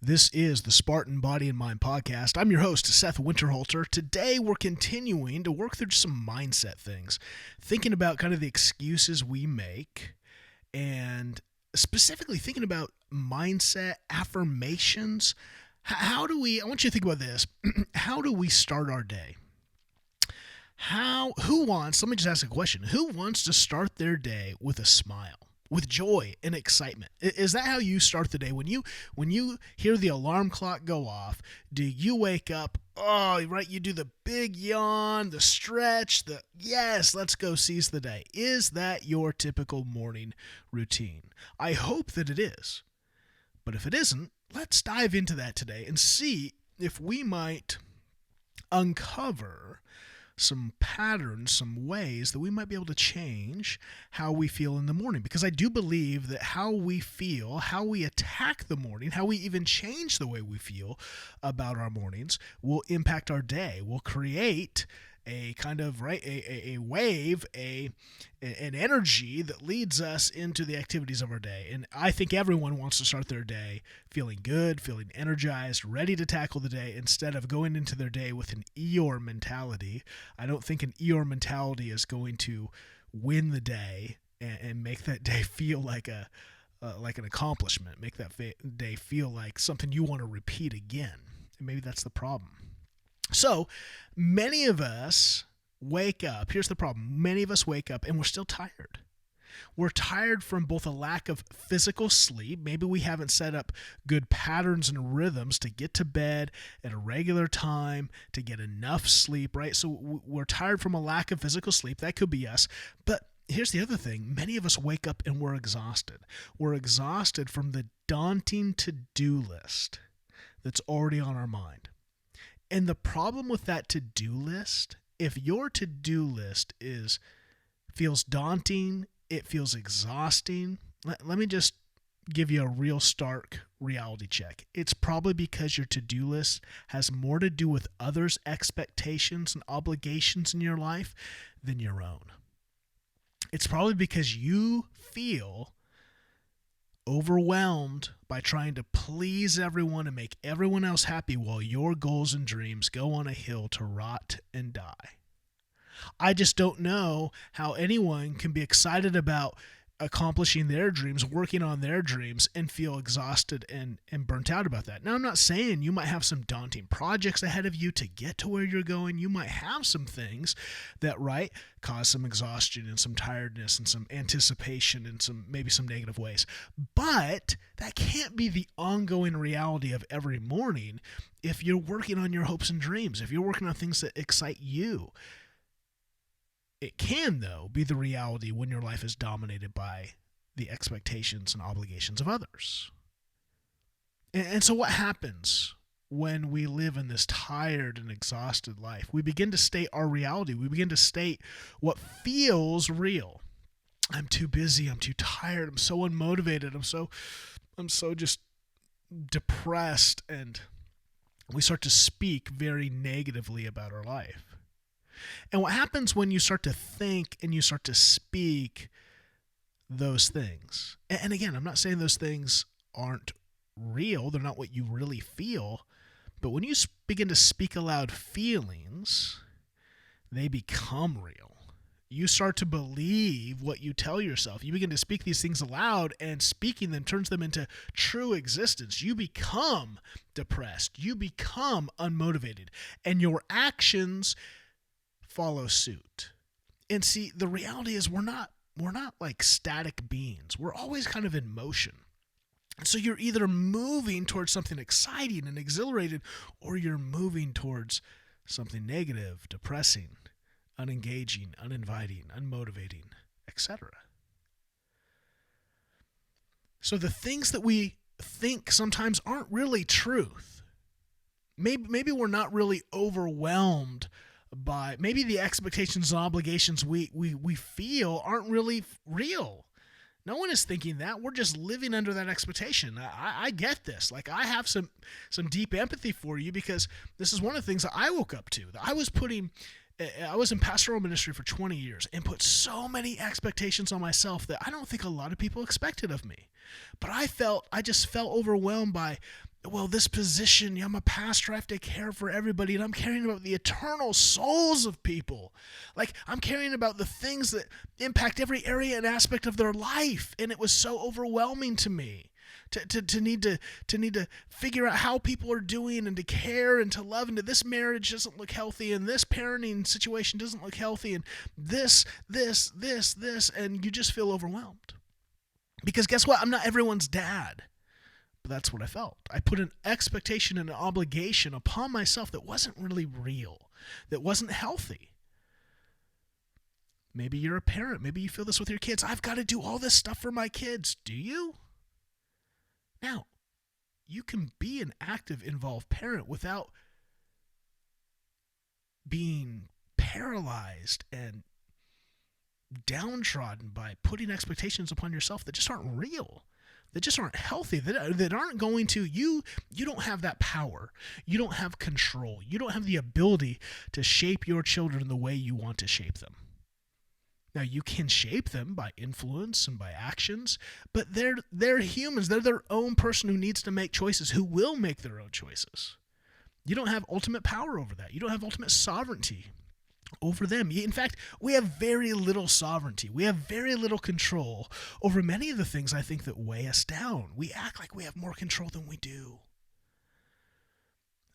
This is the Spartan Body Mind Podcast. I'm your host, Seth Winterhalter. Today, we're continuing to work through some mindset things, thinking about kind of the excuses we make, and specifically thinking about mindset, affirmations. I want you to think about this. How do we start our day? Let me just ask a question. Who wants to start their day with a smile? With joy and excitement? Is that how you start the day? When you hear the alarm clock go off, do you wake up, you do the big yawn, the stretch, yes, let's go seize the day? Is that your typical morning routine? I hope that it is. But if it isn't, let's dive into that today and see if we might uncover some patterns, some ways that we might be able to change how we feel in the morning. Because I do believe that how we feel, how we attack the morning, how we even change the way we feel about our mornings will impact our day, will create a kind of, a wave, an energy that leads us into the activities of our day. And I think everyone wants to start their day feeling good, feeling energized, ready to tackle the day instead of going into their day with an Eeyore mentality. I don't think an Eeyore mentality is going to win the day and make that day feel like an accomplishment, make that day feel like something you want to repeat again. And maybe that's the problem. So many of us wake up. Here's the problem. Many of us wake up and we're still tired. We're tired from both a lack of physical sleep. Maybe we haven't set up good patterns and rhythms to get to bed at a regular time, to get enough sleep, right? So we're tired from a lack of physical sleep. That could be us. But here's the other thing. Many of us wake up and we're exhausted. We're exhausted from the daunting to-do list that's already on our mind. And the problem with that to-do list, if your to-do list feels daunting, it feels exhausting, let me just give you a real stark reality check. It's probably because your to-do list has more to do with others' expectations and obligations in your life than your own. It's probably because you feel overwhelmed by trying to please everyone and make everyone else happy while your goals and dreams go on a hill to rot and die. I just don't know how anyone can be excited about accomplishing their dreams, working on their dreams, and feel exhausted and burnt out about that. Now, I'm not saying you might have some daunting projects ahead of you to get to where you're going. You might have some things that, cause some exhaustion and some tiredness and some anticipation and maybe some negative ways. But that can't be the ongoing reality of every morning if you're working on your hopes and dreams, if you're working on things that excite you. It can, though, be the reality when your life is dominated by the expectations and obligations of others. And so what happens when we live in this tired and exhausted life? We begin to state our reality. We begin to state what feels real. I'm too busy. I'm too tired. I'm so unmotivated. I'm so just depressed. And we start to speak very negatively about our life. And what happens when you start to think and you start to speak those things? And again, I'm not saying those things aren't real. They're not what you really feel. But when you begin to speak aloud feelings, they become real. You start to believe what you tell yourself. You begin to speak these things aloud, and speaking them turns them into true existence. You become depressed. You become unmotivated. And your actions follow suit. And see, the reality is we're not like static beings. We're always kind of in motion. So you're either moving towards something exciting and exhilarated, or you're moving towards something negative, depressing, unengaging, uninviting, unmotivating, etc. So the things that we think sometimes aren't really truth. Maybe we're not really overwhelmed by, maybe the expectations and obligations we feel aren't really real. No one is thinking that. We're just living under that expectation. I get this. I have some deep empathy for you, because this is one of the things that I woke up to. I was in pastoral ministry for 20 years and put so many expectations on myself that I don't think a lot of people expected of me. But I just felt overwhelmed by well, this position, I'm a pastor, I have to care for everybody, and I'm caring about the eternal souls of people. Like, I'm caring about the things that impact every area and aspect of their life, and it was so overwhelming to me to need to figure out how people are doing and to care and to love, and this marriage doesn't look healthy, and this parenting situation doesn't look healthy, and this, and you just feel overwhelmed. Because guess what? I'm not everyone's dad. But that's what I felt. I put an expectation and an obligation upon myself that wasn't really real, that wasn't healthy. Maybe you're a parent. Maybe you feel this with your kids. I've got to do all this stuff for my kids. Do you? Now, you can be an active, involved parent without being paralyzed and downtrodden by putting expectations upon yourself that just aren't real, that just aren't healthy, that aren't going to, you don't have that power. You don't have control. You don't have the ability to shape your children the way you want to shape them. Now, you can shape them by influence and by actions, but they're humans. They're their own person who needs to make choices, who will make their own choices. You don't have ultimate power over that. You don't have ultimate sovereignty over them. In fact, we have very little sovereignty. We have very little control over many of the things I think that weigh us down. We act like we have more control than we do.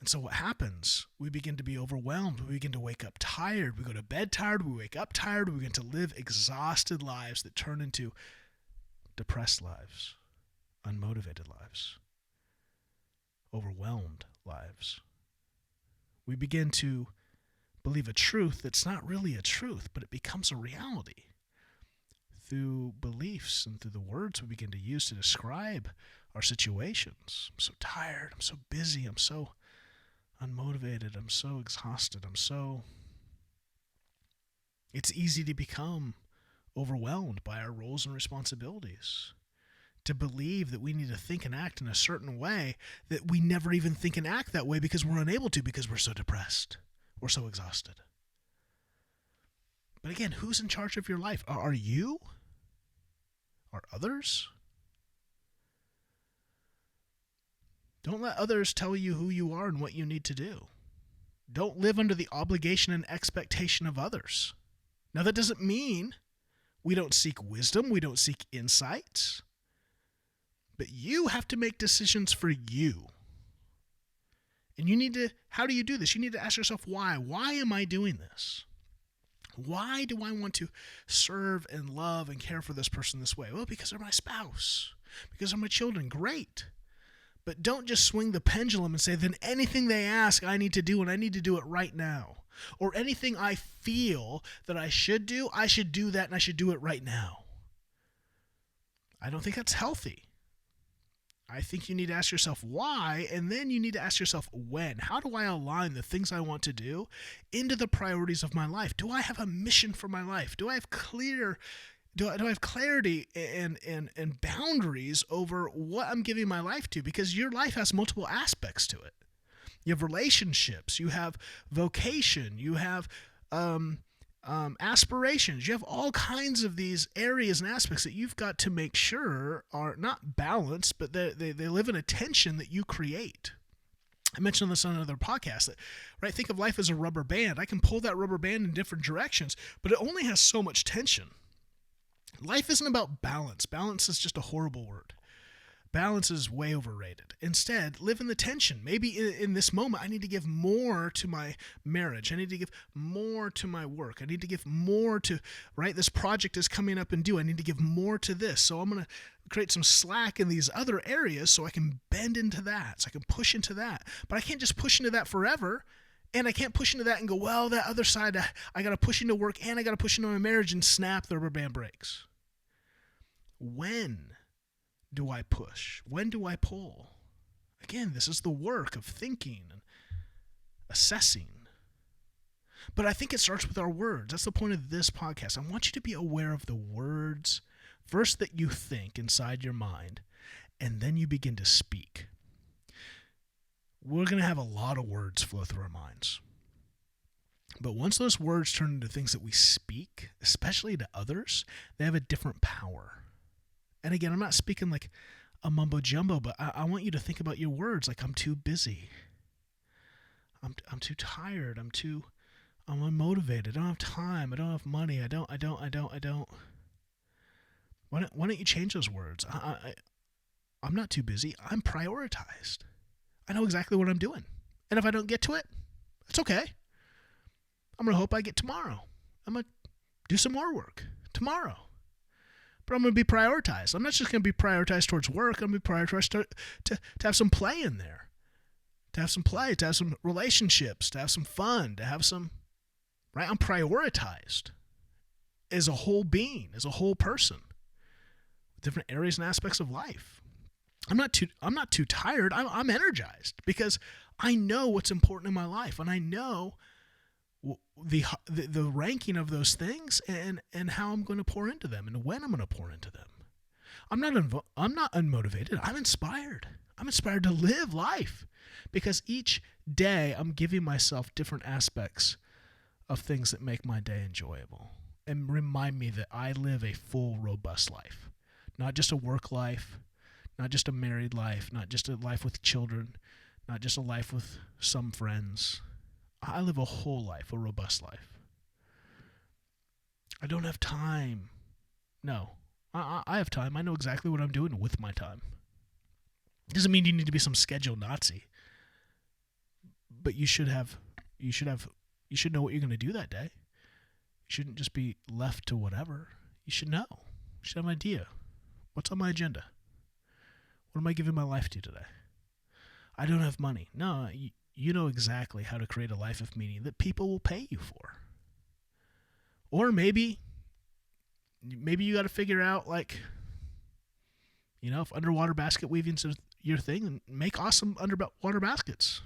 And so what happens? We begin to be overwhelmed. We begin to wake up tired. We go to bed tired. We wake up tired. We begin to live exhausted lives that turn into depressed lives, unmotivated lives, overwhelmed lives. We begin to believe a truth that's not really a truth, but it becomes a reality through beliefs and through the words we begin to use to describe our situations. I'm so tired. I'm so busy. I'm so unmotivated. I'm so exhausted. It's easy to become overwhelmed by our roles and responsibilities, to believe that we need to think and act in a certain way that we never even think and act that way because we're unable to, because we're so depressed. We're so exhausted. But again, who's in charge of your life? Are you? Are others? Don't let others tell you who you are and what you need to do. Don't live under the obligation and expectation of others. Now, that doesn't mean we don't seek wisdom, we don't seek insights, but you have to make decisions for you. And you need to, how do you do this? You need to ask yourself why. Why am I doing this? Why do I want to serve and love and care for this person this way? Well, because they're my spouse. Because they're my children. Great. But don't just swing the pendulum and say, then anything they ask, I need to do, and I need to do it right now. Or anything I feel that I should do that, and I should do it right now. I don't think that's healthy. I think you need to ask yourself why, and then you need to ask yourself when. How do I align the things I want to do into the priorities of my life? Do I have a mission for my life? Do I have clarity and boundaries over what I'm giving my life to? Because your life has multiple aspects to it. You have relationships, you have vocation, you have aspirations. You have all kinds of these areas and aspects that you've got to make sure are not balanced, but they live in a tension that you create. I mentioned this on another podcast that, right? Think of life as a rubber band. I can pull that rubber band in different directions, but it only has so much tension. Life isn't about balance. Balance is just a horrible word. Balance is way overrated. Instead, live in the tension. Maybe in this moment, I need to give more to my marriage. I need to give more to my work. I need to give more to, right? This project is coming up and due. I need to give more to this. So I'm going to create some slack in these other areas so I can bend into that, so I can push into that. But I can't just push into that forever. And I can't push into that and go, well, that other side, I got to push into work and I got to push into my marriage, and snap, the rubber band breaks. When do I push? When do I pull? Again, this is the work of thinking and assessing. But I think it starts with our words. That's the point of this podcast. I want you to be aware of the words, first that you think inside your mind, and then you begin to speak. We're going to have a lot of words flow through our minds. But once those words turn into things that we speak, especially to others, they have a different power. And again, I'm not speaking like a mumbo jumbo, but I want you to think about your words. Like, I'm too busy. I'm too tired. I'm unmotivated. I don't have time. I don't have money. I don't. Why don't you change those words? I'm not too busy. I'm prioritized. I know exactly what I'm doing. And if I don't get to it, it's okay. I'm going to hope I get tomorrow. I'm going to do some more work tomorrow. But I'm going to be prioritized. I'm not just going to be prioritized towards work. I'm going to be prioritized to have some play in there. To have some play, to have some relationships, to have some fun, to have some, right? I'm prioritized as a whole being, as a whole person, with different areas and aspects of life. I'm not too tired. I'm energized because I know what's important in my life, and I know the ranking of those things and how I'm going to pour into them and when I'm going to pour into them. I'm not unmotivated. I'm inspired. I'm inspired to live life because each day I'm giving myself different aspects of things that make my day enjoyable and remind me that I live a full, robust life, not just a work life, not just a married life, not just a life with children, not just a life with some friends. I live a whole life, a robust life. I don't have time. No, I have time. I know exactly what I'm doing with my time. Doesn't mean you need to be some schedule Nazi, but you should know what you're going to do that day. You shouldn't just be left to whatever. You should know. You should have an idea. What's on my agenda? What am I giving my life to today? I don't have money. No, you know exactly how to create a life of meaning that people will pay you for. Or maybe you got to figure out, like, if underwater basket weaving's your thing, then make awesome underwater baskets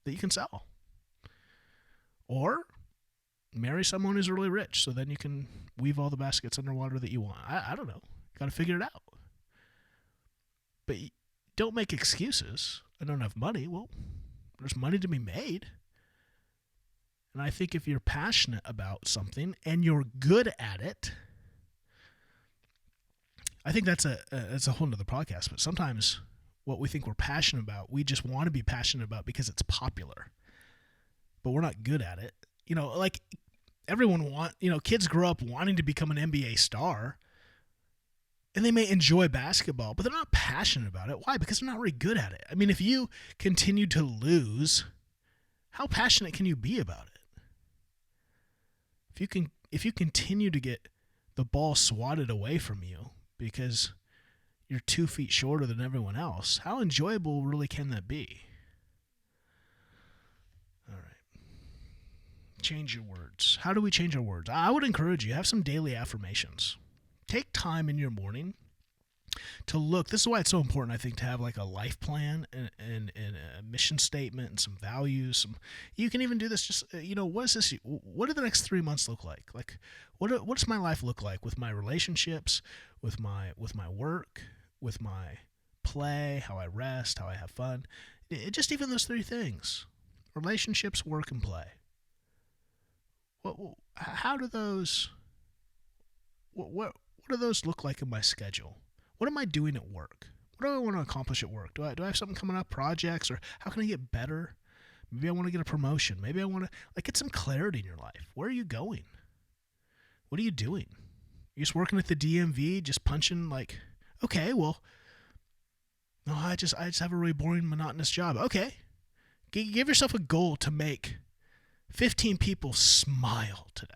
that you can sell. Or marry someone who's really rich so then you can weave all the baskets underwater that you want. I don't know. Got to figure it out. But don't make excuses. I don't have money. Well, there's money to be made. And I think if you're passionate about something and you're good at it, I think that's a whole nother podcast. But sometimes what we think we're passionate about, we just want to be passionate about because it's popular. But we're not good at it. Like everyone kids grow up wanting to become an NBA star. And they may enjoy basketball, but they're not passionate about it. Why? Because they're not very good at it. I mean, if you continue to lose, how passionate can you be about it? If you continue to get the ball swatted away from you because you're 2 feet shorter than everyone else, how enjoyable really can that be? All right. Change your words. How do we change our words? I would encourage you, have some daily affirmations. Take time in your morning to look. This is why it's so important, I think, to have like a life plan and a mission statement and some values. You can even do this just, what is this? What do the next 3 months look like? Like, what does my life look like with my relationships, with my work, with my play, how I rest, how I have fun? Just even those 3 things: relationships, work, and play. How do those? What do those look like in my schedule? What am I doing at work? What do I want to accomplish at work? Do I have something coming up, projects, or how can I get better? Maybe I want to get a promotion. Maybe I want to get some clarity in your life. Where are you going? What are you doing? You just working at the DMV, just punching okay, well, no, I just have a really boring, monotonous job. Okay, give yourself a goal to make 15 people smile today.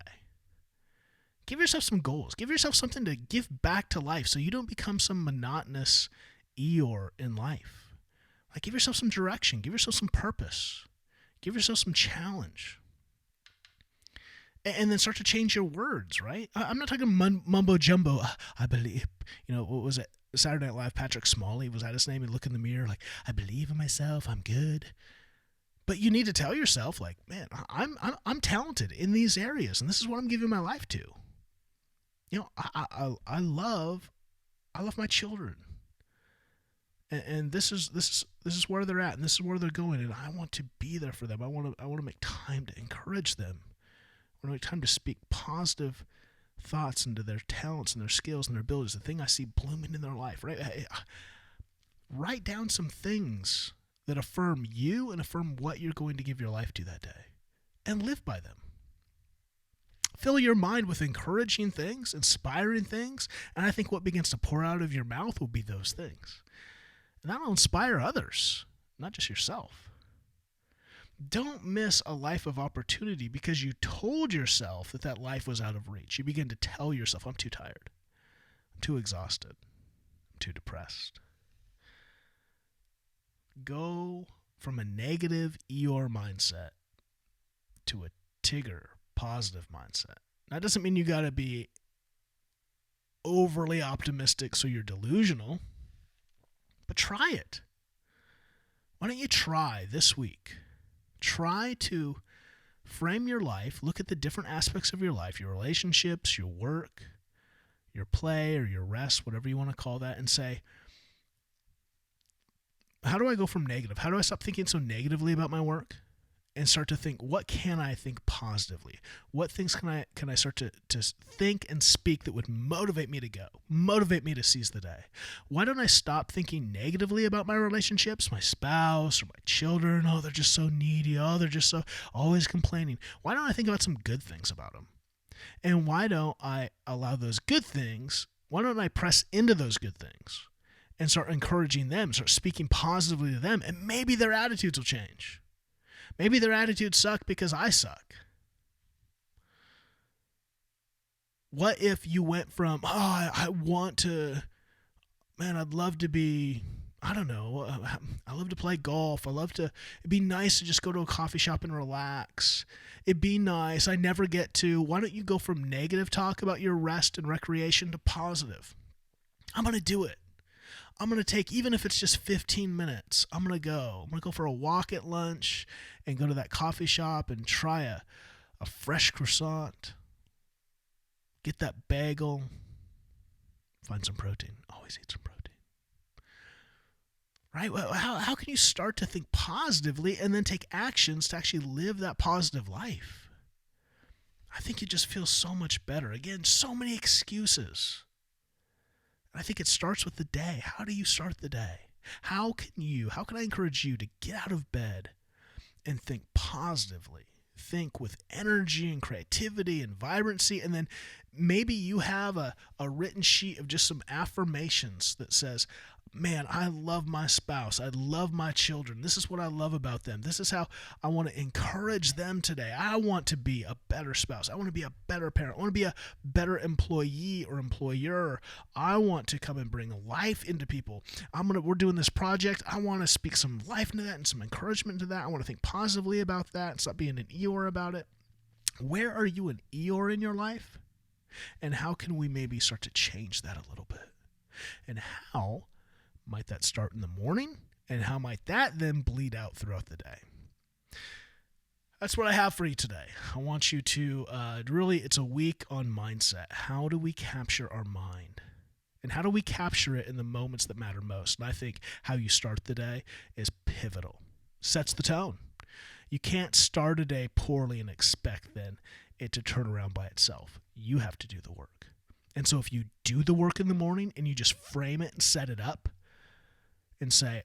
Give yourself some goals. Give yourself something to give back to life so you don't become some monotonous Eeyore in life. Give yourself some direction. Give yourself some purpose. Give yourself some challenge. And then start to change your words, right? I'm not talking mumbo jumbo. I believe, what was it? Saturday Night Live, Patrick Smalley, was that his name? He'd look in the mirror I believe in myself. I'm good. But you need to tell yourself, man, I'm talented in these areas, and this is what I'm giving my life to. I love my children, and this is where they're at, and this is where they're going, and I want to be there for them. I want to make time to encourage them. I want to make time to speak positive thoughts into their talents and their skills and their abilities, the thing I see blooming in their life. Right? Write down some things that affirm you and affirm what you're going to give your life to that day, and live by them. Fill your mind with encouraging things, inspiring things, and I think what begins to pour out of your mouth will be those things. And that'll inspire others, not just yourself. Don't miss a life of opportunity because you told yourself that life was out of reach. You begin to tell yourself, I'm too tired, I'm too exhausted, I'm too depressed. Go from a negative Eeyore mindset to a Tigger positive mindset. That doesn't mean you got to be overly optimistic so you're delusional, but try it. Why don't you try this week? Try to frame your life, look at the different aspects of your life, your relationships, your work, your play, or your rest, whatever you want to call that, and say, how do I go from negative? How do I stop thinking so negatively about my work and start to think, what can I think positively? What things can I start to think and speak that would motivate me to go, motivate me to seize the day? Why don't I stop thinking negatively about my relationships, my spouse or my children? Oh, they're just so needy. Oh, they're just so always complaining. Why don't I think about some good things about them? And why don't I allow those good things? Why don't I press into those good things and start encouraging them, start speaking positively to them, and maybe their attitudes will change. Maybe their attitudes suck because I suck. What if you went from, I want to, man, I'd love to be, I don't know, I love to play golf. It'd be nice to just go to a coffee shop and relax. It'd be nice. I never get to. Why don't you go from negative talk about your rest and recreation to positive? I'm going to do it. I'm going to take, even if it's just 15 minutes, I'm going to go for a walk at lunch and go to that coffee shop and try a fresh croissant, get that bagel, find some protein. Always eat some protein. Right? Well, how can you start to think positively and then take actions to actually live that positive life? I think it just feels so much better. Again, so many excuses. I think it starts with the day. How do you start the day? How can I encourage you to get out of bed and think positively? Think with energy and creativity and vibrancy. And then maybe you have a written sheet of just some affirmations that says, man, I love my spouse. I love my children. This is what I love about them. This is how I want to encourage them today. I want to be a better spouse. I want to be a better parent. I want to be a better employee or employer. I want to come and bring life into people. We're doing this project. I want to speak some life into that and some encouragement to that. I want to think positively about that and stop being an Eeyore about it. Where are you an Eeyore in your life? And how can we maybe start to change that a little bit? And how might that start in the morning? And how might that then bleed out throughout the day? That's what I have for you today. I want you to it's a week on mindset. How do we capture our mind? And how do we capture it in the moments that matter most? And I think how you start the day is pivotal. Sets the tone. You can't start a day poorly and expect then it to turn around by itself. You have to do the work. And so if you do the work in the morning and you just frame it and set it up and say,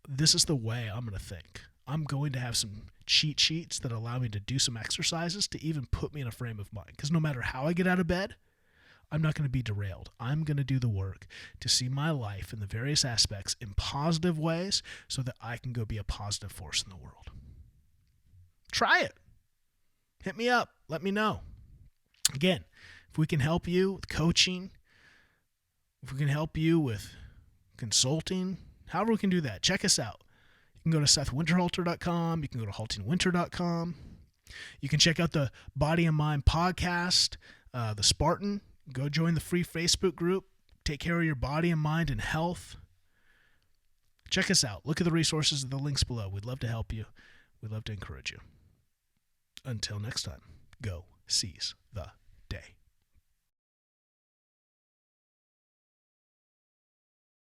this is the way I'm going to think. I'm going to have some cheat sheets that allow me to do some exercises to even put me in a frame of mind. Because no matter how I get out of bed, I'm not going to be derailed. I'm going to do the work to see my life in the various aspects in positive ways so that I can go be a positive force in the world. Try it. Hit me up. Let me know. Again, if we can help you with coaching, if we can help you with consulting, however we can do that, check us out. You can go to SethWinterhalter.com. You can go to haltingwinter.com. You can check out the Body and Mind Podcast, the Spartan. Go join the free Facebook group. Take care of your body and mind and health. Check us out. Look at the resources and the links below. We'd love to help you. We'd love to encourage you. Until next time, go seize the day.